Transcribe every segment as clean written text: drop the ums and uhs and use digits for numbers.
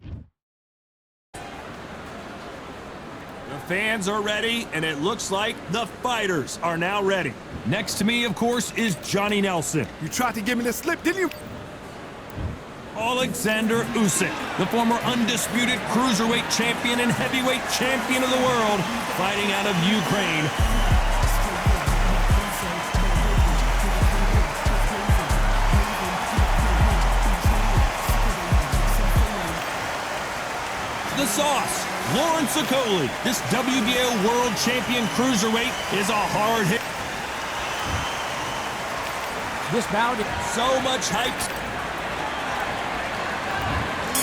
The fans are ready, and it looks like the fighters are now ready. Next to me, of course, is Johnny Nelson. You tried to give me the slip, didn't you? Alexander Usyk, the former undisputed cruiserweight champion and heavyweight champion of the world, fighting out of Ukraine. The sauce, Lawrence Okolie. This WBO World Champion Cruiserweight is a hard hit. This bout, so much hype.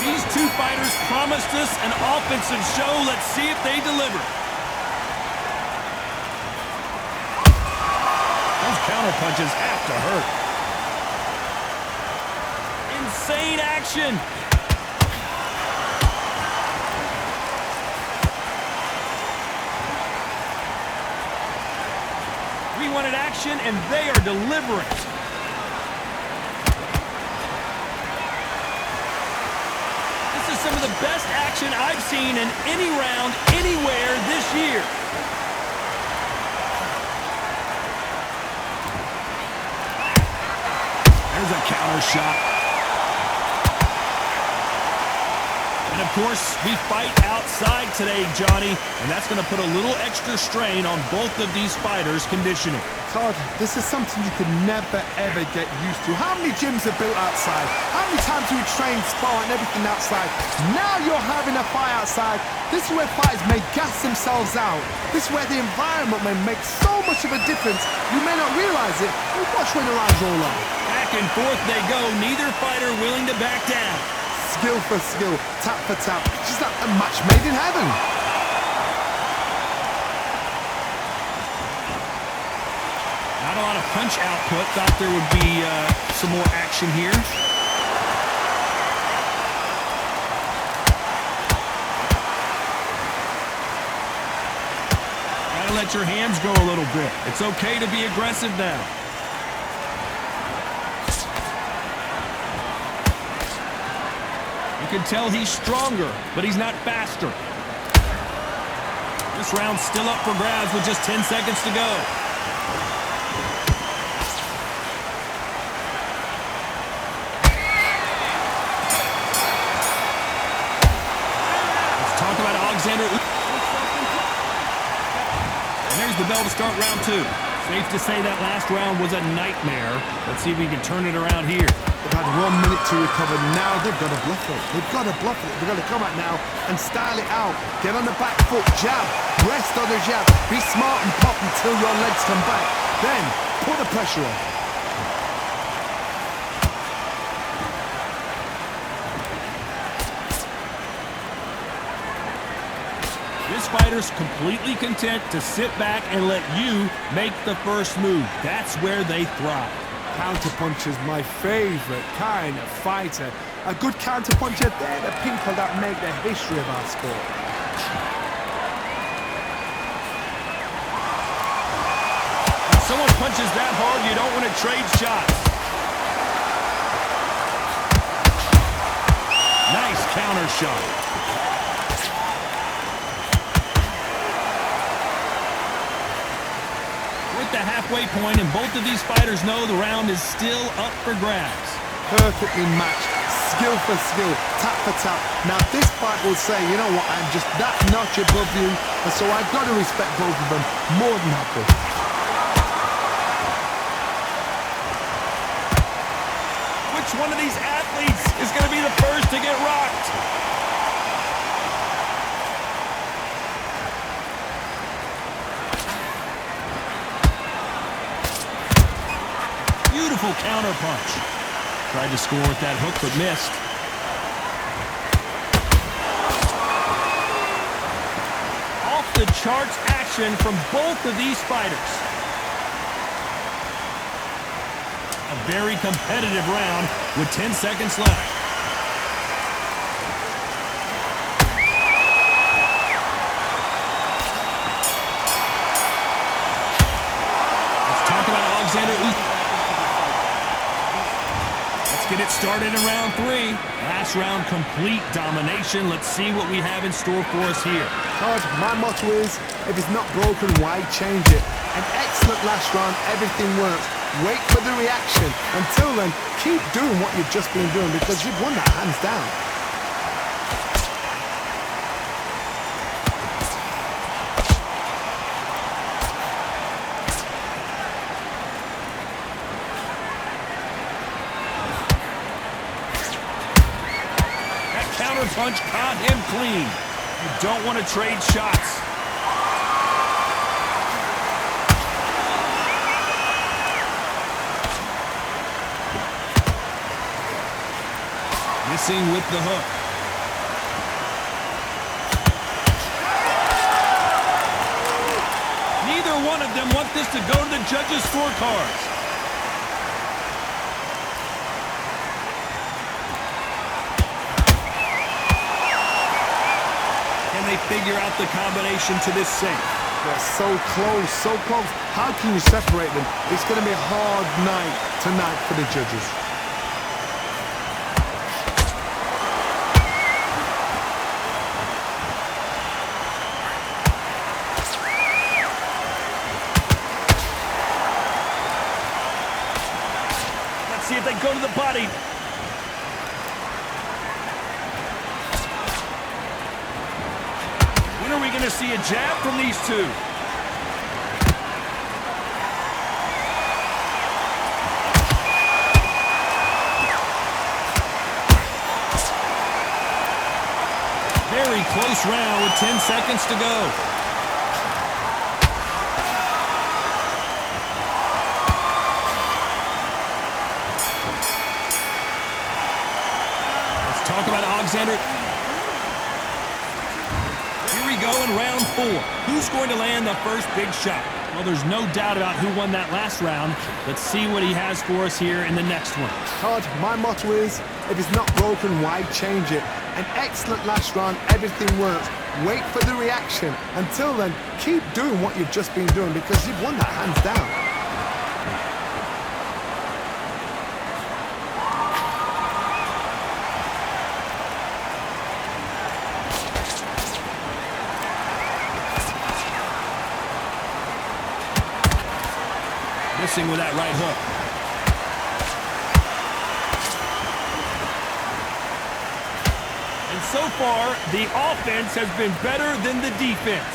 These two fighters promised us an offensive show. Let's see if they deliver. Those counter punches have to hurt. Insane action. We wanted action, and they are delivering. This is some of the best action I've seen in any round, anywhere this year. There's a counter shot. And of course, we fight outside today, Johnny, and that's going to put a little extra strain on both of these fighters' conditioning. Todd, this is something you could never, ever get used to. How many gyms are built outside? How many times do we train, spar, and everything outside? Now you're having a fight outside. This is where fighters may gas themselves out. This is where the environment may make so much of a difference. You may not realize it, but watch when the lines roll on. Back and forth they go, neither fighter willing to back down. Skill for skill, tap for tap, just like a match made in heaven. Not a lot of punch output. Thought there would be some more action here. Gotta let your hands go a little bit. It's okay to be aggressive now. You can tell he's stronger, but he's not faster. This round's still up for grabs with just 10 seconds to go. Let's talk about Alexander. And there's the bell to start round two. Safe to say that last round was a nightmare. Let's see if we can turn it around here. They've had 1 minute to recover. Now they've got to bluff it. They've got to bluff it. They've got to come out now and style it out. Get on the back foot, jab, rest on the jab. Be smart and pop until your legs come back. Then put the pressure on. This fighter's completely content to sit back and let you make the first move. That's where they thrive. Counterpuncher's my favorite kind of fighter. A good counterpuncher, they're the people that make the history of our sport. When someone punches that hard, you don't want to trade shots. Nice counter shot. The halfway point, and both of these fighters know the round is still up for grabs. Perfectly matched, skill for skill, tap for tap. Now this fight will say, you know what, I'm just that notch above you, and so I've got to respect both of them more than happy. Which one of these athletes is going to be the first to get rocked? Beautiful counter punch. Tried to score with that hook, but missed. Off the charts action from both of these fighters. A very competitive round with 10 seconds left. Let's talk about Alexander Usyk. Let's get it started in round 3. Last round, complete domination. Let's see what we have in store for us here. Todd, my motto is, if it's not broken, why change it? An excellent last round, everything works. Wait for the reaction. Until then, keep doing what you've just been doing because you've won that hands down. Counter punch caught him clean. You don't want to trade shots. Missing with the hook. Neither one of them want this to go to the judges' scorecards. They figure out the combination to this sink. They're so close, so close. How can you separate them? It's going to be a hard night tonight for the judges. Let's see if they go to the body. When are we going to see a jab from these two? Very close round with 10 seconds to go. Let's talk about Alexander. Go in round 4. Who's going to land the first big shot? Well, there's no doubt about who won that last round. Let's see what he has for us here in the next one. Todd, my motto is, if it's not broken, why change it? An excellent last round, everything works. Wait for the reaction. Until then, keep doing what you've just been doing because you've won that hands down. Missing with that right hook. And so far, the offense has been better than the defense.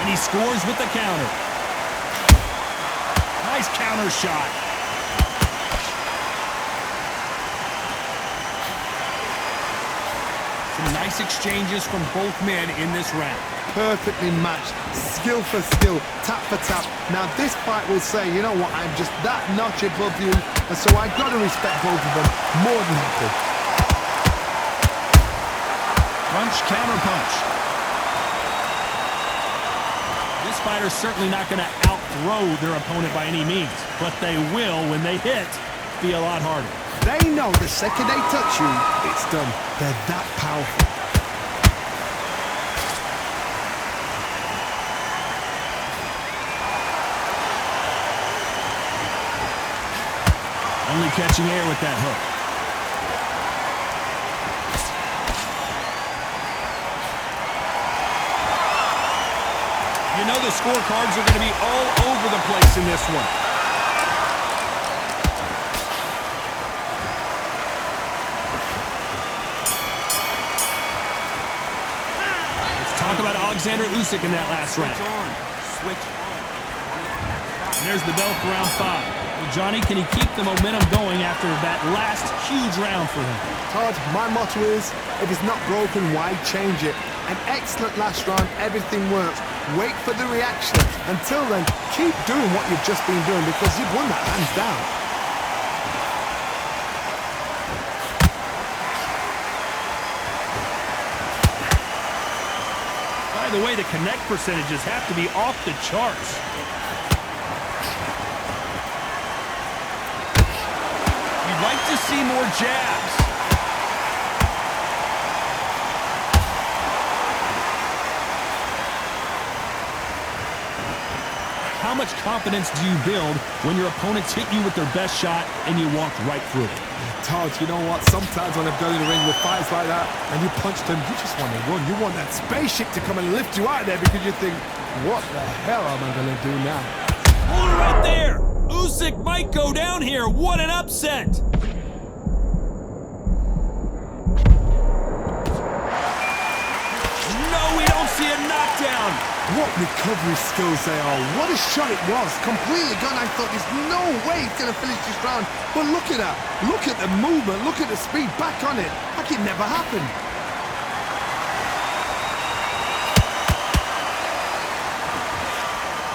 And he scores with the counter. Nice counter shot. Some nice exchanges from both men in this round. Perfectly matched, skill for skill, tap for tap. Now this fight will say, you know what, I'm just that notch above you, and so I've got to respect both of them more than happy. Punch, counter punch. This fighter's certainly not going to outthrow their opponent by any means, but they will, when they hit, be a lot harder. They know the second they touch you, it's done. They're that powerful. Only catching air with that hook. You know the scorecards are going to be all over the place in this one. Let's talk about Alexander Usyk in that last round. Switch on. And there's the bell for round 5. Johnny, can he keep the momentum going after that last huge round for him? Todd, my motto is, if it's not broken, why change it? An excellent last round, everything works. Wait for the reaction. Until then, keep doing what you've just been doing because you've won that hands down. By the way, the connect percentages have to be off the charts. You'd like to see more jabs. how much confidence do you build when your opponents hit you with their best shot and you walk right through it? Todd, you know what? Sometimes when I've gone in the ring with fights like that and you punch them, you just want to run. You want that spaceship to come and lift you out of there because you think, what the hell am I going to do now? Hold it right there! Usyk might go down here. What an upset! No, we don't see a knockdown. What recovery skills they are. What a shot it was. Completely gone. I thought there's no way he's going to finish this round. But look at that. Look at the movement. Look at the speed. Back on it. Like it never happened.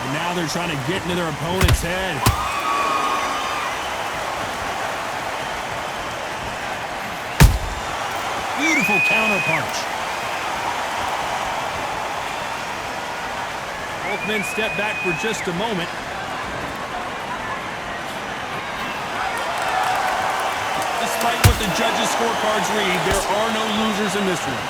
And now they're trying to get into their opponent's head. Beautiful counter punch. Both men step back for just a moment. Despite what the judges' scorecards read, there are no losers in this one.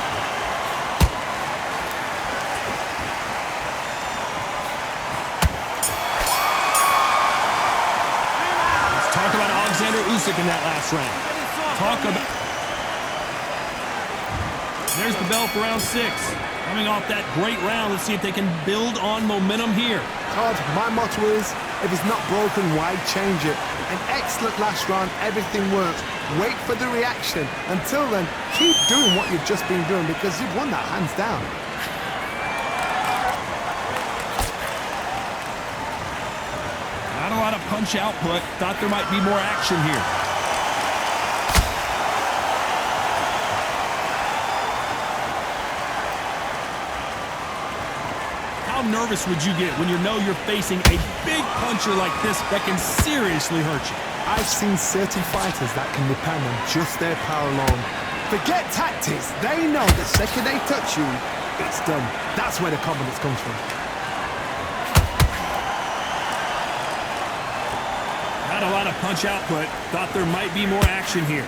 Let's talk about Usyk in that last round. There's the bell for round 6. Coming off that great round, let's see if they can build on momentum here. Todd, my motto is, if it's not broken, why change it? An excellent last round, everything works. Wait for the reaction. Until then, keep doing what you've just been doing because you've won that hands down. Not a lot of punch output. Thought there might be more action here. How nervous would you get when you know you're facing a big puncher like this that can seriously hurt you? I've seen certain fighters that can depend on just their power alone. Forget tactics. They know the second they touch you, it's done. That's where the confidence comes from. Not a lot of punch output. Thought there might be more action here.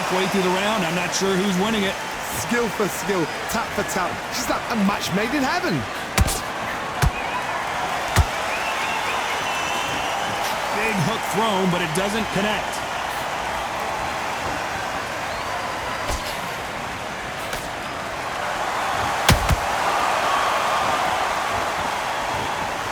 Halfway through the round, I'm not sure who's winning it. Skill for skill, tap for tap. Just like a match made in heaven. Big hook thrown, but it doesn't connect.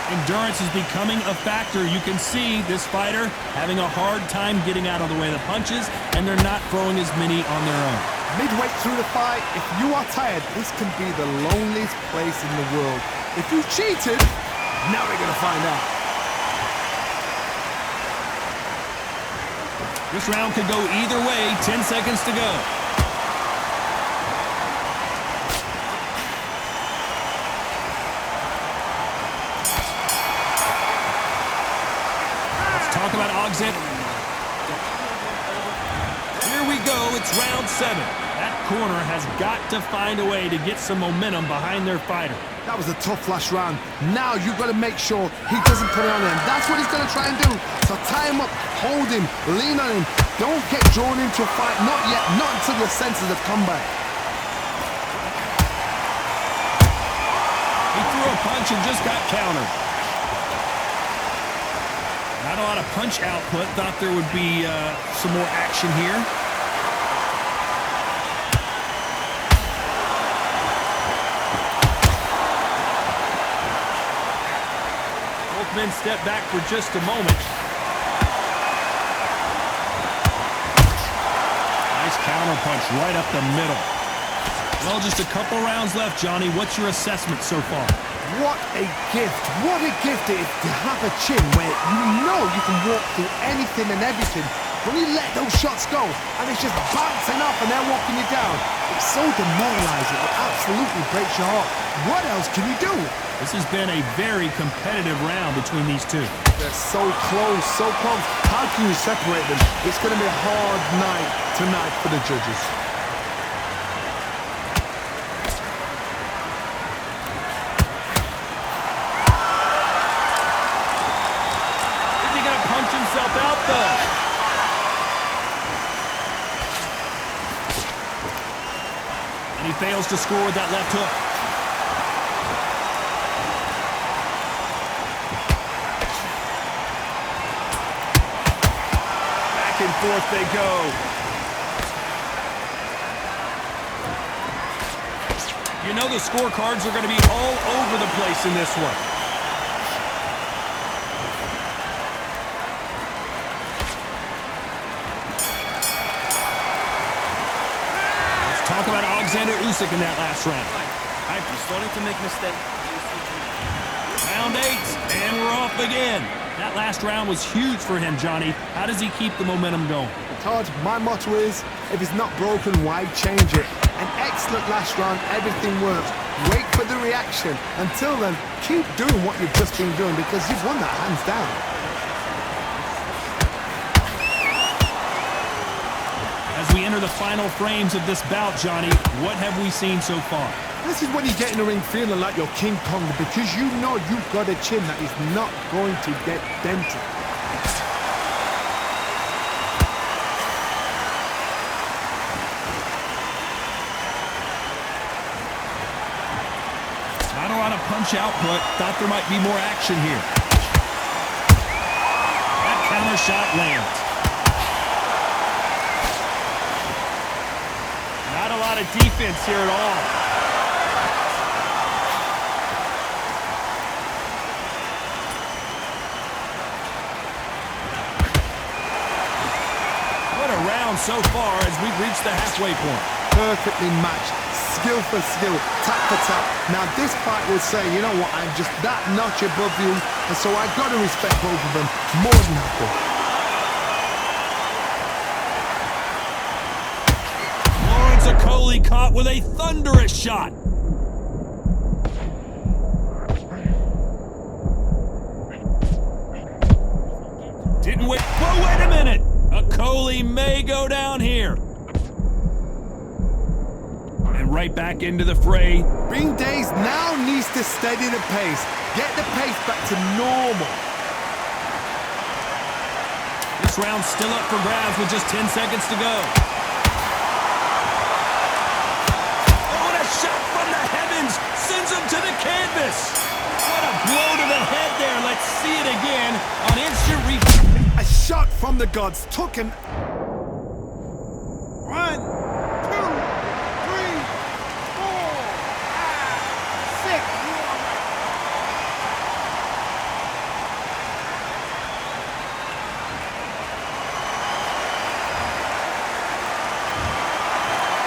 Endurance is becoming a factor. You can see this fighter having a hard time getting out of the way of the punches, and they're not throwing as many on their own. Midway through the fight, if you are tired, this can be the loneliest place in the world. If you cheated, now we're going to find out. This round could go either way. 10 seconds to go. Talk about Okolie. Here we go. It's round 7. That corner has got to find a way to get some momentum behind their fighter. That was a tough last round. Now you've got to make sure he doesn't put it on him. That's what he's going to try and do. So tie him up, hold him, lean on him. Don't get drawn into a fight. Not yet. Not until your senses have come back. He threw a punch and just got countered. Not a lot of punch output. Thought there would be some more action here. Both men step back for just a moment. Nice counter punch right up the middle. Well, just a couple rounds left, Johnny. What's your assessment so far? What a gift. What a gift it is to have a chin where you know you can walk through anything and everything. When you let those shots go and it's just bouncing off and they're walking you down, it's so demoralizing. It absolutely breaks your heart. What else can you do? This has been a very competitive round between these two. They're so close, so close. How can you separate them? It's going to be a hard night tonight for the judges. Is he going to punch himself out, though? He fails to score with that left hook. Back and forth they go. You know the scorecards are going to be all over the place in this one. Let's talk about Alexander Usyk in that last round. He's starting to make mistakes. Round 8, and we're off again. That last round was huge for him, Johnny. How does he keep the momentum going? Todd, my motto is, if it's not broken, why change it? An excellent last round, everything works. Wait for the reaction. Until then, keep doing what you've just been doing because you've won that hands down. As we enter the final frames of this bout, Johnny, what have we seen so far? This is when you get in the ring feeling like you're King Kong because you know you've got a chin that is not going to get dented. Not a lot of punch output. Thought there might be more action here. That counter shot lands. Not a lot of defense here at all. So far as we've reached the halfway point. Perfectly matched, skill for skill, tap for tap. Now this fight will say, you know what, I'm just that notch above you, and so I got to respect both of them more than happy. Okolie caught with a thunderous shot. Didn't wait. Whoa, wait a minute. Okolie may go down here. And right back into the fray. Bing Days now needs to steady the pace. Get the pace back to normal. This round's still up for grabs with just 10 seconds to go. Oh, what a shot from the heavens. Sends him to the canvas. What a blow to the head there. Let's see it again on instant replay. A shot from the gods took him. 1, 2, 3, 4, 5, 6.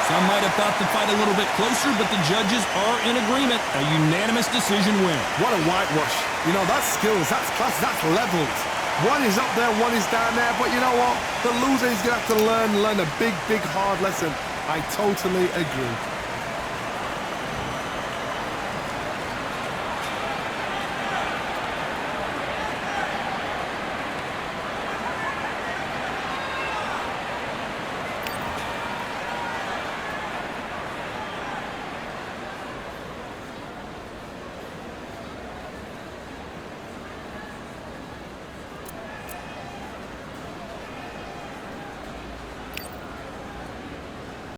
Some might have thought the fight a little bit closer, but the judges are in agreement. A unanimous decision win. What a whitewash. You know, that's skills, that's class, that's levels. One is up there, one is down there, but you know what? The loser is going to have to learn a big, big, hard lesson. I totally agree.